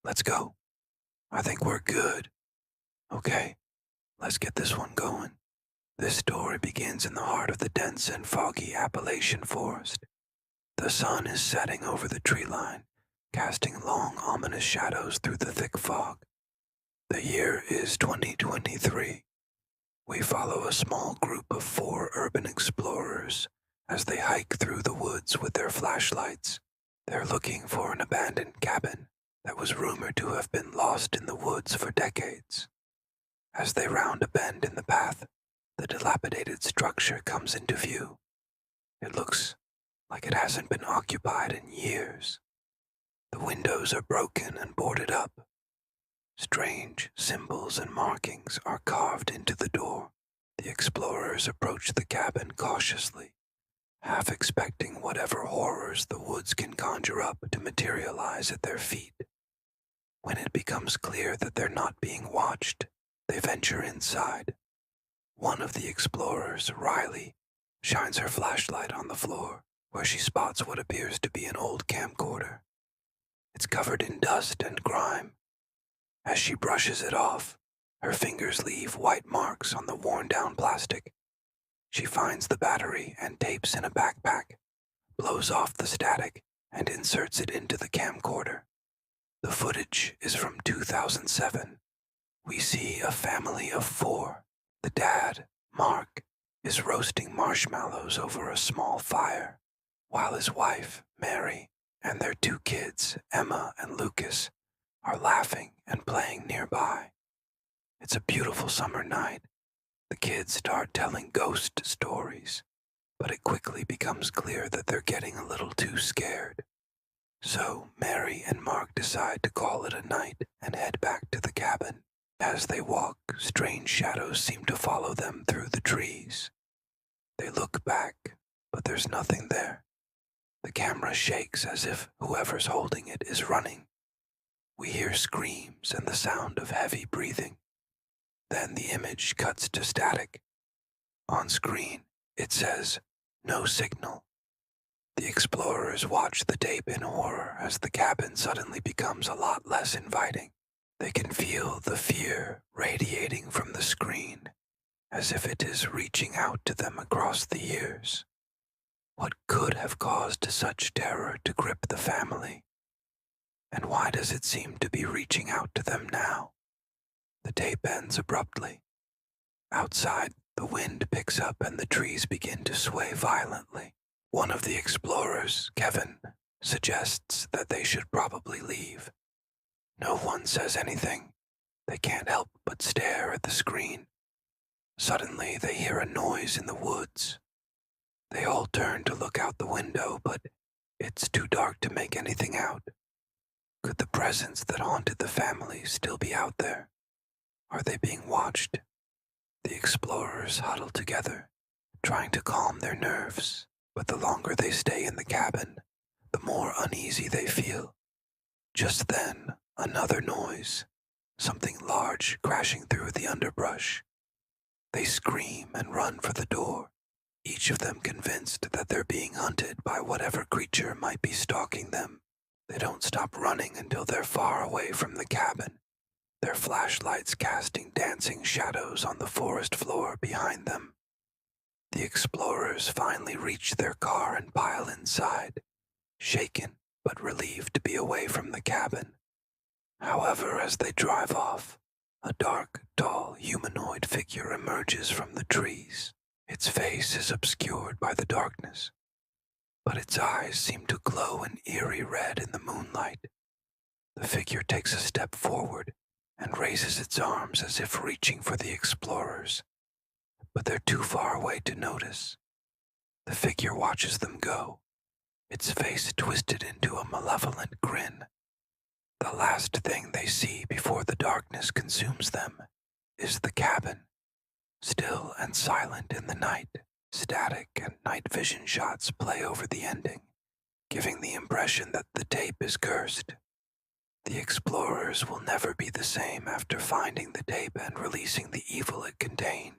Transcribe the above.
Let's go. I think we're good. Okay, let's get this one going. This story begins in the heart of the dense and foggy Appalachian forest. The sun is setting over the tree line, casting long, ominous shadows through the thick fog. The year is 2023. We follow a small group of four urban explorers as they hike through the woods with their flashlights. They're looking for an abandoned cabin that was rumored to have been lost in the woods for decades. As they round a bend in the path, the dilapidated structure comes into view. It looks like it hasn't been occupied in years. The windows are broken and boarded up. Strange symbols and markings are carved into the door. The explorers approach the cabin cautiously, half expecting whatever horrors the woods can conjure up to materialize at their feet. When it becomes clear that they're not being watched, they venture inside. One of the explorers, Riley, shines her flashlight on the floor, where she spots what appears to be an old camcorder. It's covered in dust and grime. As she brushes it off, her fingers leave white marks on the worn-down plastic. She finds the battery and tapes in a backpack, blows off the static, and inserts it into the camcorder. The footage is from 2007. We see a family of four. The dad, Mark, is roasting marshmallows over a small fire, while his wife, Mary, and their two kids, Emma and Lucas, are laughing and playing nearby. It's a beautiful summer night. The kids start telling ghost stories, but it quickly becomes clear that they're getting a little too scared. So Mary and Mark decide to call it a night and head back to the cabin. As they walk, strange shadows seem to follow them through the trees. They look back, but there's nothing there. The camera shakes as if whoever's holding it is running. We hear screams and the sound of heavy breathing. Then the image cuts to static. On screen, it says, "No signal." The explorers watch the tape in horror as the cabin suddenly becomes a lot less inviting. They can feel the fear radiating from the screen, as if it is reaching out to them across the years. What could have caused such terror to grip the family? And why does it seem to be reaching out to them now? The tape ends abruptly. Outside, the wind picks up and the trees begin to sway violently. One of the explorers, Kevin, suggests that they should probably leave. No one says anything. They can't help but stare at the screen. Suddenly, they hear a noise in the woods. They all turn to look out the window, but it's too dark to make anything out. Could the presence that haunted the family still be out there? Are they being watched? The explorers huddle together, trying to calm their nerves, but the longer they stay in the cabin, the more uneasy they feel. Just then, another noise, something large crashing through the underbrush. They scream and run for the door, each of them convinced that they're being hunted by whatever creature might be stalking them. They don't stop running until they're far away from the cabin, their flashlights casting dancing shadows on the forest floor behind them. The explorers finally reach their car and pile inside, shaken but relieved to be away from the cabin. However, as they drive off, a dark, tall, humanoid figure emerges from the trees. Its face is obscured by the darkness, but its eyes seem to glow an eerie red in the moonlight. The figure takes a step forward and raises its arms as if reaching for the explorers, but they're too far away to notice. The figure watches them go, its face twisted into a malevolent grin. The last thing they see before the darkness consumes them is the cabin, still and silent in the night. Static and night vision shots play over the ending, giving the impression that the tape is cursed. The explorers will never be the same after finding the tape and releasing the evil it contained.